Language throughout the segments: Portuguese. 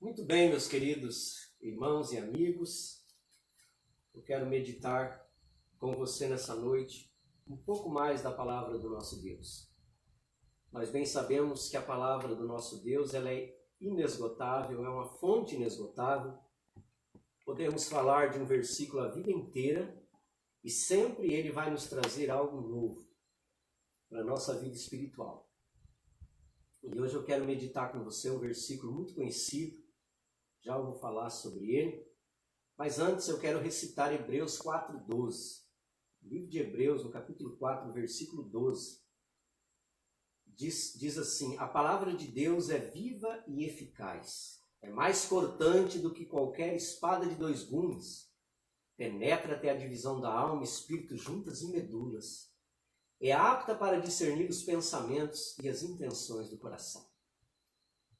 Muito bem, meus queridos irmãos e amigos, eu quero meditar com você nessa noite um pouco mais da palavra do nosso Deus. Nós bem sabemos que a palavra do nosso Deus ela é inesgotável, é uma fonte inesgotável. Podemos falar de um versículo a vida inteira e sempre ele vai nos trazer algo novo para a nossa vida espiritual. E hoje eu quero meditar com você um versículo muito conhecido, já vou falar sobre ele, mas antes eu quero recitar Hebreus 4:12. O livro de Hebreus, no capítulo 4, versículo 12, diz assim: a palavra de Deus é viva e eficaz, é mais cortante do que qualquer espada de dois gumes, penetra até a divisão da alma e espírito, juntas e medulas, é apta para discernir os pensamentos e as intenções do coração.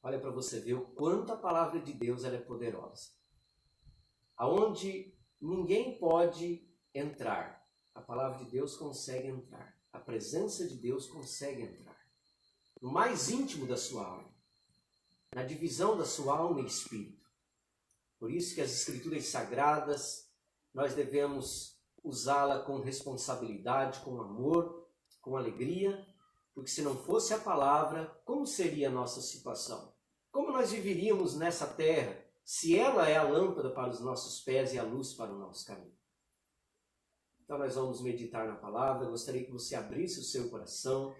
Olha para você ver o quanto a palavra de Deus ela é poderosa. Aonde ninguém pode entrar, a palavra de Deus consegue entrar. A presença de Deus consegue entrar. No mais íntimo da sua alma, na divisão da sua alma e espírito. Por isso que as Escrituras Sagradas, nós devemos usá-la com responsabilidade, com amor, com alegria, porque se não fosse a palavra, como seria a nossa situação? Como nós viveríamos nessa terra, se ela é a lâmpada para os nossos pés e a luz para o nosso caminho? Então nós vamos meditar na palavra. Eu gostaria que você abrisse o seu coração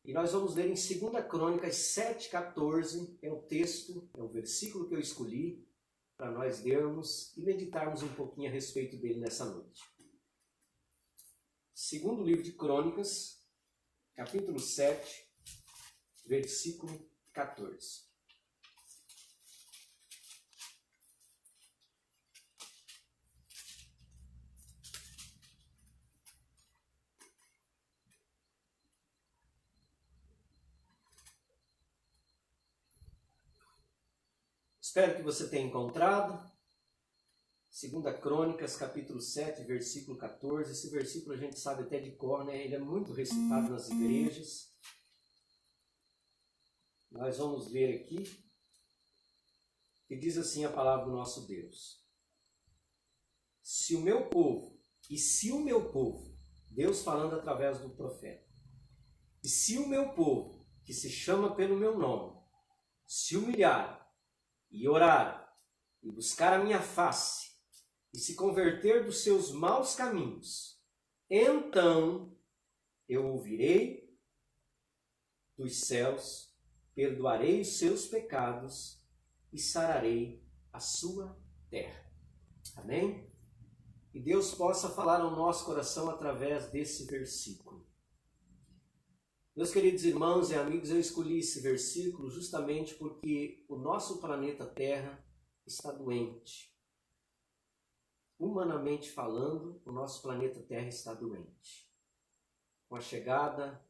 e nós vamos ler em 2 Crônicas 7:14, é o texto, é o versículo que eu escolhi para nós lermos e meditarmos um pouquinho a respeito dele nessa noite. Segundo livro de Crônicas, capítulo 7, versículo 14. Espero que você tenha encontrado. 2 Crônicas, capítulo 7, versículo 14. Esse versículo a gente sabe até de cor, né? Ele é muito recitado nas igrejas. Nós vamos ver aqui que diz assim a palavra do nosso Deus. Se o meu povo, Deus falando através do profeta, e se o meu povo, que se chama pelo meu nome, se humilhar e orar e buscar a minha face e se converter dos seus maus caminhos, então eu ouvirei dos céus, perdoarei os seus pecados e sararei a sua terra. Amém? Que Deus possa falar ao nosso coração através desse versículo. Meus queridos irmãos e amigos, eu escolhi esse versículo justamente porque o nosso planeta Terra está doente. Humanamente falando, o nosso planeta Terra está doente. Com a chegada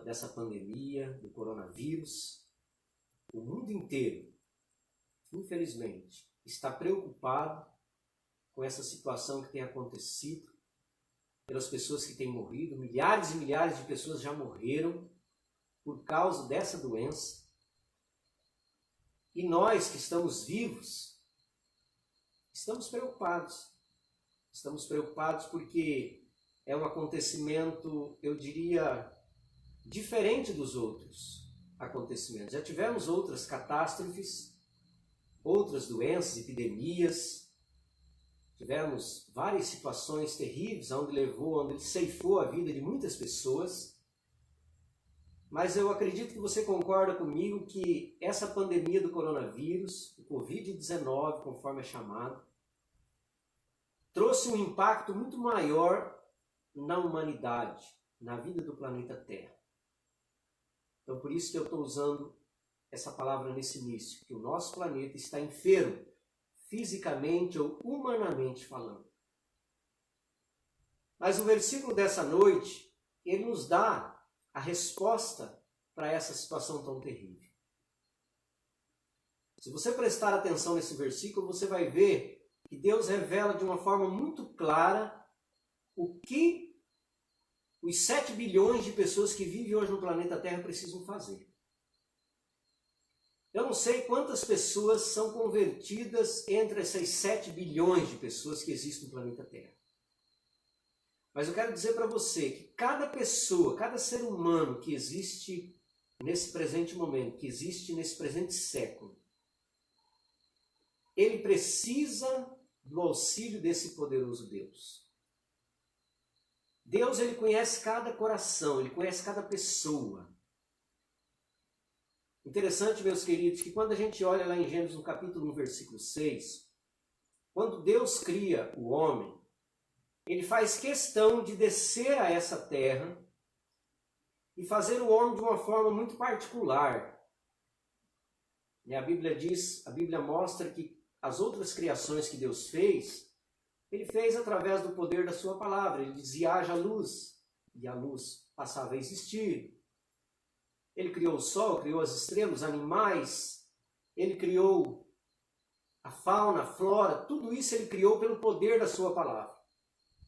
dessa pandemia, do coronavírus, o mundo inteiro, infelizmente, está preocupado com essa situação que tem acontecido, pelas pessoas que têm morrido. Milhares e milhares de pessoas já morreram por causa dessa doença. E nós que estamos vivos, estamos preocupados. Estamos preocupados porque é um acontecimento, eu diria, diferente dos outros acontecimentos. Já tivemos outras catástrofes, outras doenças, epidemias. Tivemos várias situações terríveis onde ceifou a vida de muitas pessoas. Mas eu acredito que você concorda comigo que essa pandemia do coronavírus, o Covid-19, conforme é chamado, trouxe um impacto muito maior na humanidade, na vida do planeta Terra. Então por isso que eu estou usando essa palavra nesse início, que o nosso planeta está enfermo, fisicamente ou humanamente falando. Mas o versículo dessa noite, ele nos dá a resposta para essa situação tão terrível. Se você prestar atenção nesse versículo, você vai ver que Deus revela de uma forma muito clara o que os 7 bilhões de pessoas que vivem hoje no planeta Terra precisam fazer. Eu não sei quantas pessoas são convertidas entre essas 7 bilhões de pessoas que existem no planeta Terra. Mas eu quero dizer para você que cada pessoa, cada ser humano que existe nesse presente momento, que existe nesse presente século, ele precisa do auxílio desse poderoso Deus. Deus, ele conhece cada coração, ele conhece cada pessoa. Interessante, meus queridos, que quando a gente olha lá em Gênesis, no capítulo 1, versículo 6, quando Deus cria o homem, ele faz questão de descer a essa terra e fazer o homem de uma forma muito particular. E a Bíblia diz, a Bíblia mostra que as outras criações que Deus fez, ele fez através do poder da sua palavra. Ele dizia, haja luz, e a luz passava a existir. Ele criou o sol, criou as estrelas, os animais, ele criou a fauna, a flora, tudo isso ele criou pelo poder da sua palavra.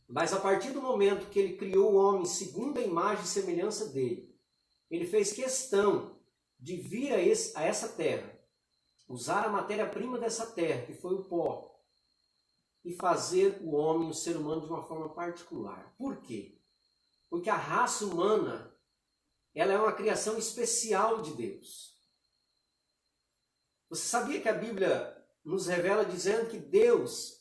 Mas a partir do momento que ele criou o homem segundo a imagem e semelhança dele, ele fez questão de vir a essa terra, usar a matéria-prima dessa terra, que foi o pó, e fazer o homem, o ser humano, de uma forma particular. Por quê? Porque a raça humana, ela é uma criação especial de Deus. Você sabia que a Bíblia nos revela dizendo que Deus,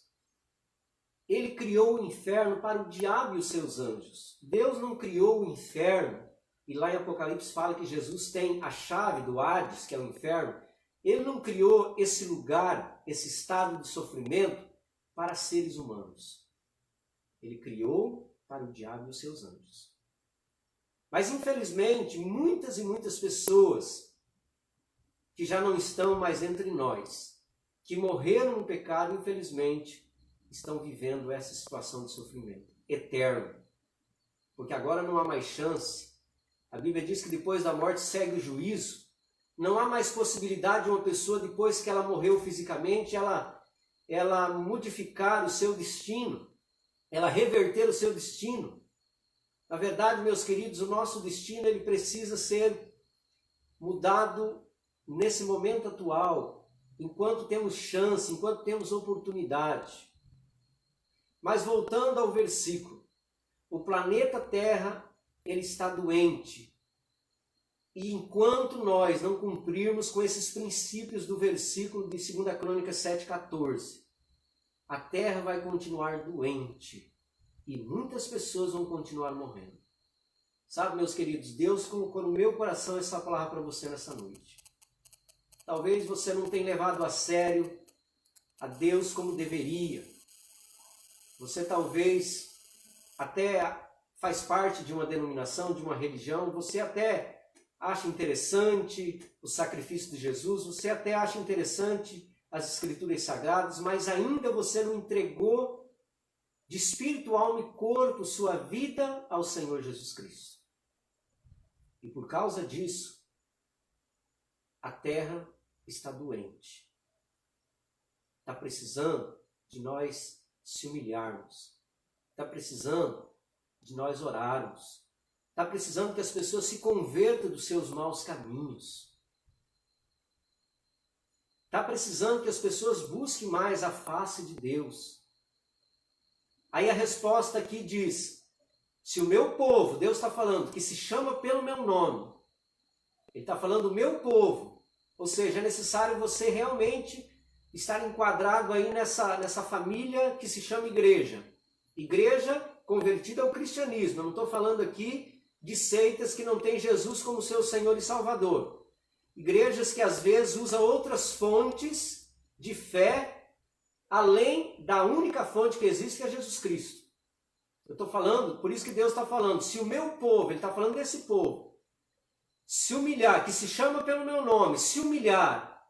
ele criou o inferno para o diabo e os seus anjos. Deus não criou o inferno, e lá em Apocalipse fala que Jesus tem a chave do Hades, que é o inferno. Ele não criou esse lugar, esse estado de sofrimento para seres humanos. Ele criou para o diabo e os seus anjos. Mas, infelizmente, muitas e muitas pessoas que já não estão mais entre nós, que morreram no pecado, infelizmente, estão vivendo essa situação de sofrimento eterno. Porque agora não há mais chance. A Bíblia diz que depois da morte segue o juízo. Não há mais possibilidade de uma pessoa, depois que ela morreu fisicamente, ela modificar o seu destino, ela reverter o seu destino. Na verdade, meus queridos, o nosso destino ele precisa ser mudado nesse momento atual, enquanto temos chance, enquanto temos oportunidade. Mas voltando ao versículo, o planeta Terra ele está doente. E enquanto nós não cumprirmos com esses princípios do versículo de 2 Crônicas 7,14, a terra vai continuar doente e muitas pessoas vão continuar morrendo. Sabe, meus queridos, Deus colocou no meu coração essa palavra para você nessa noite. Talvez você não tenha levado a sério a Deus como deveria. Você talvez até faz parte de uma denominação, de uma religião, você até acha interessante o sacrifício de Jesus, você até acha interessante as escrituras sagradas, mas ainda você não entregou de espírito, alma e corpo sua vida ao Senhor Jesus Cristo. E por causa disso, a terra está doente. Está precisando de nós se humilharmos. Está precisando de nós orarmos. Está precisando que as pessoas se convertam dos seus maus caminhos. Está precisando que as pessoas busquem mais a face de Deus. Aí a resposta aqui diz, se o meu povo, Deus está falando, que se chama pelo meu nome, Ele está falando o meu povo, ou seja, é necessário você realmente estar enquadrado aí nessa família que se chama igreja. Igreja convertida ao cristianismo. Eu não estou falando aqui de seitas que não têm Jesus como seu Senhor e Salvador. Igrejas que às vezes usam outras fontes de fé, além da única fonte que existe, que é Jesus Cristo. Eu estou falando, por isso que Deus está falando, se o meu povo, Ele está falando desse povo, se humilhar, que se chama pelo meu nome, se humilhar,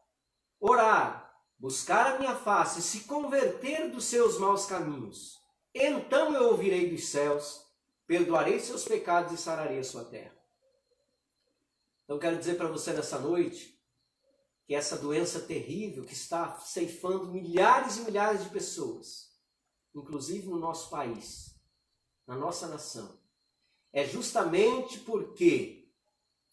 orar, buscar a minha face, se converter dos seus maus caminhos, então eu ouvirei dos céus, perdoarei seus pecados e sararei a sua terra. Então quero dizer para você nessa noite que essa doença terrível que está ceifando milhares e milhares de pessoas, inclusive no nosso país, na nossa nação, é justamente porque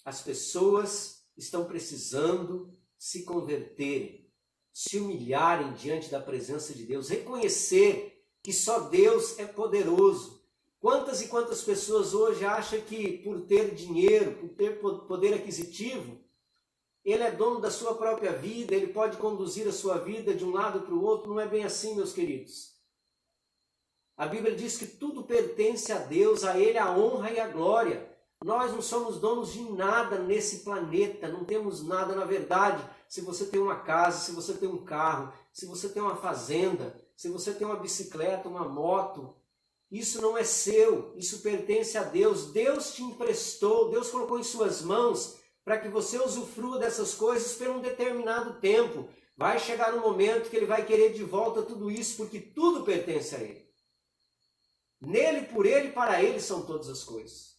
as pessoas estão precisando se converterem, se humilharem diante da presença de Deus, reconhecer que só Deus é poderoso. Quantas e quantas pessoas hoje acham que por ter dinheiro, por ter poder aquisitivo, ele é dono da sua própria vida, ele pode conduzir a sua vida de um lado para o outro? Não é bem assim, meus queridos. A Bíblia diz que tudo pertence a Deus, a Ele a honra e a glória. Nós não somos donos de nada nesse planeta, não temos nada. Na verdade, se você tem uma casa, se você tem um carro, se você tem uma fazenda, se você tem uma bicicleta, uma moto, isso não é seu, isso pertence a Deus. Deus te emprestou, Deus colocou em suas mãos para que você usufrua dessas coisas por um determinado tempo. Vai chegar um momento que Ele vai querer de volta tudo isso, porque tudo pertence a Ele. Nele, por Ele e para Ele são todas as coisas.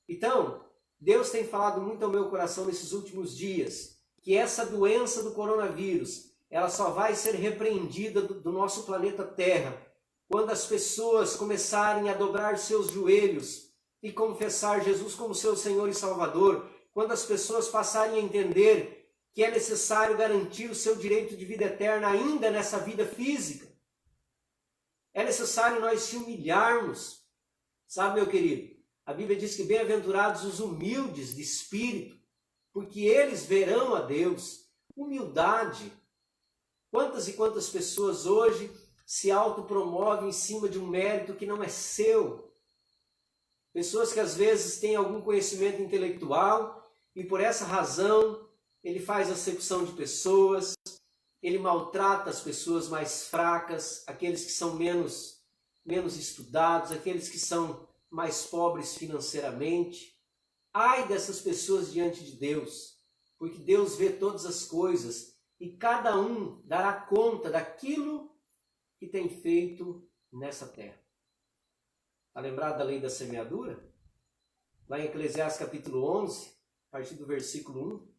Então, Deus tem falado muito ao meu coração nesses últimos dias, que essa doença do coronavírus, ela só vai ser repreendida do nosso planeta Terra, quando as pessoas começarem a dobrar seus joelhos e confessar Jesus como seu Senhor e Salvador, quando as pessoas passarem a entender que é necessário garantir o seu direito de vida eterna ainda nessa vida física. É necessário nós se humilharmos. Sabe, meu querido, a Bíblia diz que bem-aventurados os humildes de espírito, porque eles verão a Deus. Humildade. Quantas e quantas pessoas hoje se autopromovem em cima de um mérito que não é seu? Pessoas que às vezes têm algum conhecimento intelectual e por essa razão ele faz acepção de pessoas, ele maltrata as pessoas mais fracas, aqueles que são menos estudados, aqueles que são mais pobres financeiramente. Ai dessas pessoas diante de Deus, porque Deus vê todas as coisas e cada um dará conta daquilo que tem feito nessa terra. Está lembrado da lei da semeadura? Lá em Eclesiastes capítulo 11, a partir do versículo 1,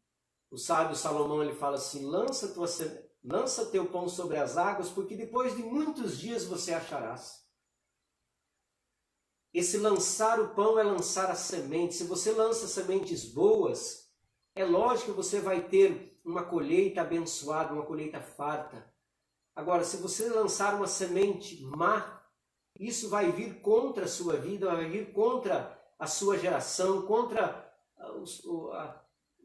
o sábio Salomão ele fala assim: lança teu pão sobre as águas, porque depois de muitos dias você acharás. Esse lançar o pão é lançar a semente. Se você lança sementes boas, é lógico que você vai ter uma colheita abençoada, uma colheita farta. Agora, se você lançar uma semente má, isso vai vir contra a sua vida, vai vir contra a sua geração, contra os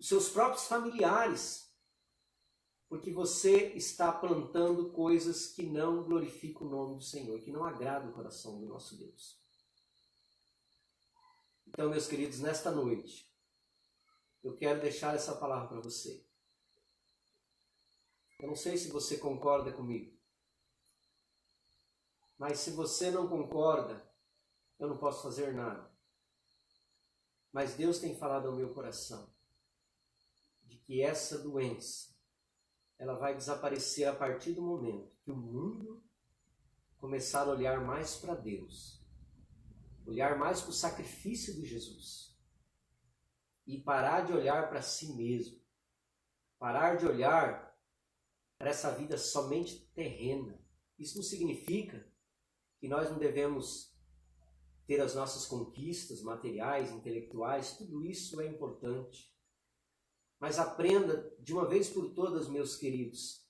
seus próprios familiares. Porque você está plantando coisas que não glorificam o nome do Senhor, que não agradam o coração do nosso Deus. Então, meus queridos, nesta noite, eu quero deixar essa palavra para você. Eu não sei se você concorda comigo, mas se você não concorda, eu não posso fazer nada. Mas Deus tem falado ao meu coração de que essa doença, ela vai desaparecer a partir do momento que o mundo começar a olhar mais para Deus, olhar mais para o sacrifício de Jesus e parar de olhar para si mesmo, parar de olhar para essa vida somente terrena. Isso não significa que nós não devemos ter as nossas conquistas materiais, intelectuais, tudo isso é importante. Mas aprenda de uma vez por todas, meus queridos,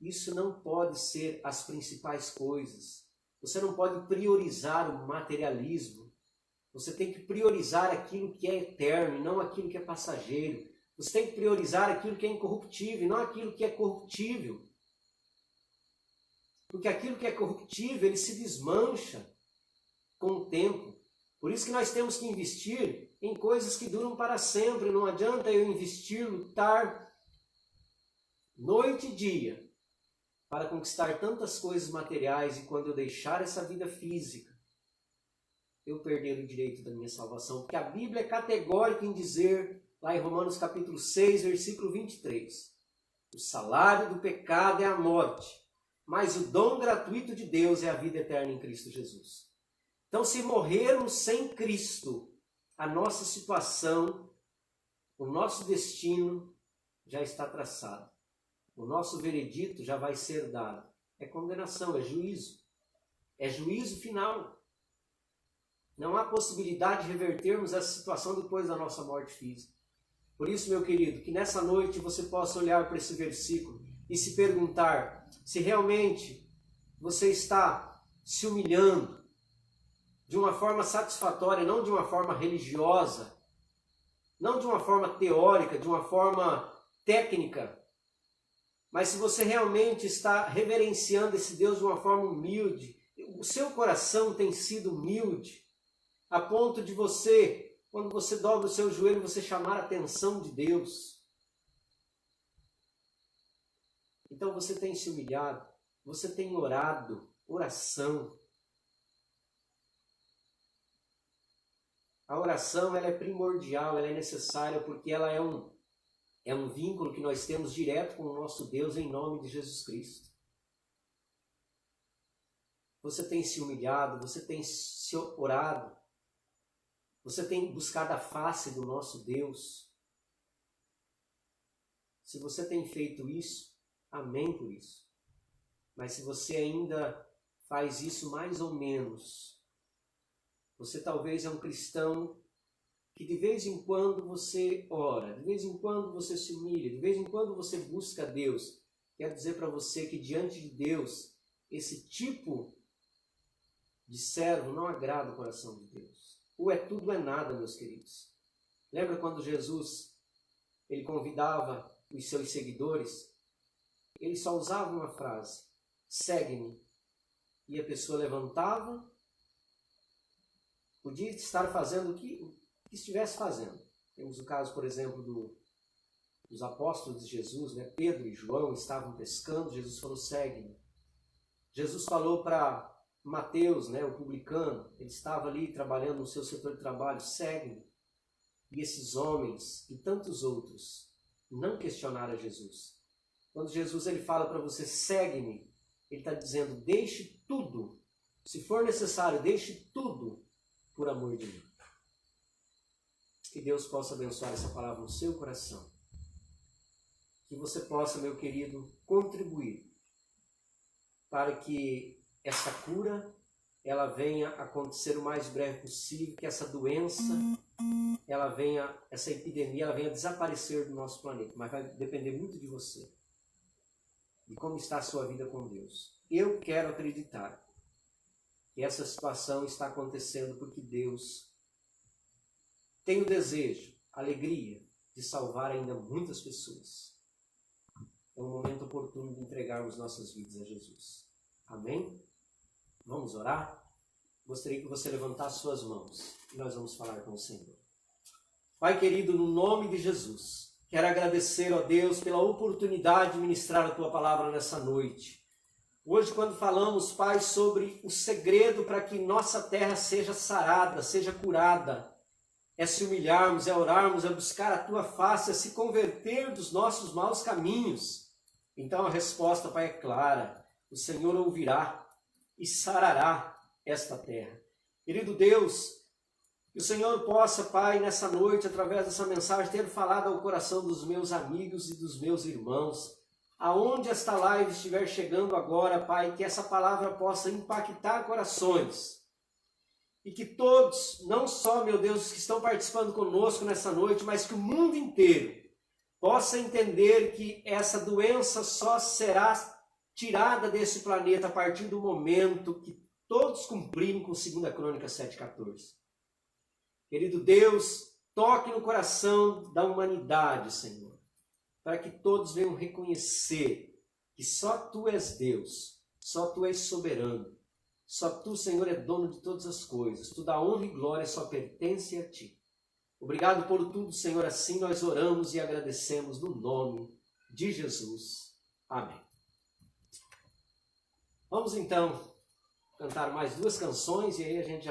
isso não pode ser as principais coisas. Você não pode priorizar o materialismo. Você tem que priorizar aquilo que é eterno e não aquilo que é passageiro. Você tem que priorizar aquilo que é incorruptível e não aquilo que é corruptível. Porque aquilo que é corruptível, ele se desmancha com o tempo. Por isso que nós temos que investir em coisas que duram para sempre. Não adianta eu investir, lutar noite e dia para conquistar tantas coisas materiais e quando eu deixar essa vida física, eu perder o direito da minha salvação. Porque a Bíblia é categórica em dizer, lá em Romanos capítulo 6, versículo 23, o salário do pecado é a morte, mas o dom gratuito de Deus é a vida eterna em Cristo Jesus. Então, se morrermos sem Cristo, a nossa situação, o nosso destino já está traçado. O nosso veredito já vai ser dado. É condenação, é juízo. É juízo final. Não há possibilidade de revertermos essa situação depois da nossa morte física. Por isso, meu querido, que nessa noite você possa olhar para esse versículo e se perguntar se realmente você está se humilhando de uma forma satisfatória, não de uma forma religiosa, não de uma forma teórica, de uma forma técnica, mas se você realmente está reverenciando esse Deus de uma forma humilde, o seu coração tem sido humilde, a ponto de você, quando você dobra o seu joelho, você chamar a atenção de Deus. Então você tem se humilhado, você tem orado, oração. A oração ela é primordial, ela é necessária porque ela é um vínculo que nós temos direto com o nosso Deus em nome de Jesus Cristo. Você tem se humilhado, você tem se orado, você tem buscado a face do nosso Deus. Se você tem feito isso, amém por isso. Mas se você ainda faz isso mais ou menos, você talvez é um cristão que de vez em quando você ora, de vez em quando você se humilha, de vez em quando você busca Deus. Quero dizer para você que diante de Deus, esse tipo de servo não agrada o coração de Deus. Ou é tudo ou é nada, meus queridos. Lembra quando Jesus ele convidava os seus seguidores? Ele só usava uma frase: segue-me. E a pessoa levantava, podia estar fazendo o que estivesse fazendo. Temos o caso, por exemplo, dos apóstolos de Jesus, né? Pedro e João estavam pescando, Jesus falou, segue-me. Jesus falou para Mateus, né, o publicano, ele estava ali trabalhando no seu setor de trabalho, segue-me. E esses homens e tantos outros não questionaram a Jesus. Quando Jesus ele fala para você, segue-me, ele está dizendo, deixe tudo, se for necessário, deixe tudo por amor de mim. Que Deus possa abençoar essa palavra no seu coração. Que você possa, meu querido, contribuir para que essa cura ela venha acontecer o mais breve possível, que essa doença, essa epidemia, ela venha desaparecer do nosso planeta. Mas vai depender muito de você, de como está a sua vida com Deus. Eu quero acreditar que essa situação está acontecendo porque Deus tem o desejo, a alegria de salvar ainda muitas pessoas. É um momento oportuno de entregarmos nossas vidas a Jesus. Amém? Vamos orar? Gostaria que você levantasse suas mãos e nós vamos falar com o Senhor. Pai querido, no nome de Jesus, quero agradecer, ó Deus, pela oportunidade de ministrar a Tua palavra nessa noite. Hoje, quando falamos, Pai, sobre o segredo para que nossa terra seja sarada, seja curada, é se humilharmos, é orarmos, é buscar a Tua face, é se converter dos nossos maus caminhos. Então a resposta, Pai, é clara. O Senhor ouvirá e sarará esta terra. Querido Deus, que o Senhor possa, Pai, nessa noite, através dessa mensagem, ter falado ao coração dos meus amigos e dos meus irmãos. Aonde esta live estiver chegando agora, Pai, que essa palavra possa impactar corações. E que todos, não só, meu Deus, que estão participando conosco nessa noite, mas que o mundo inteiro possa entender que essa doença só será tirada desse planeta a partir do momento que todos cumprirem com 2 Crônicas 7,14. Querido Deus, toque no coração da humanidade, Senhor, para que todos venham reconhecer que só Tu és Deus, só Tu és soberano, só Tu, Senhor, é dono de todas as coisas, toda a honra e glória só pertence a Ti. Obrigado por tudo, Senhor, assim nós oramos e agradecemos no nome de Jesus. Amém. Vamos então cantar mais 2 canções e aí a gente já vai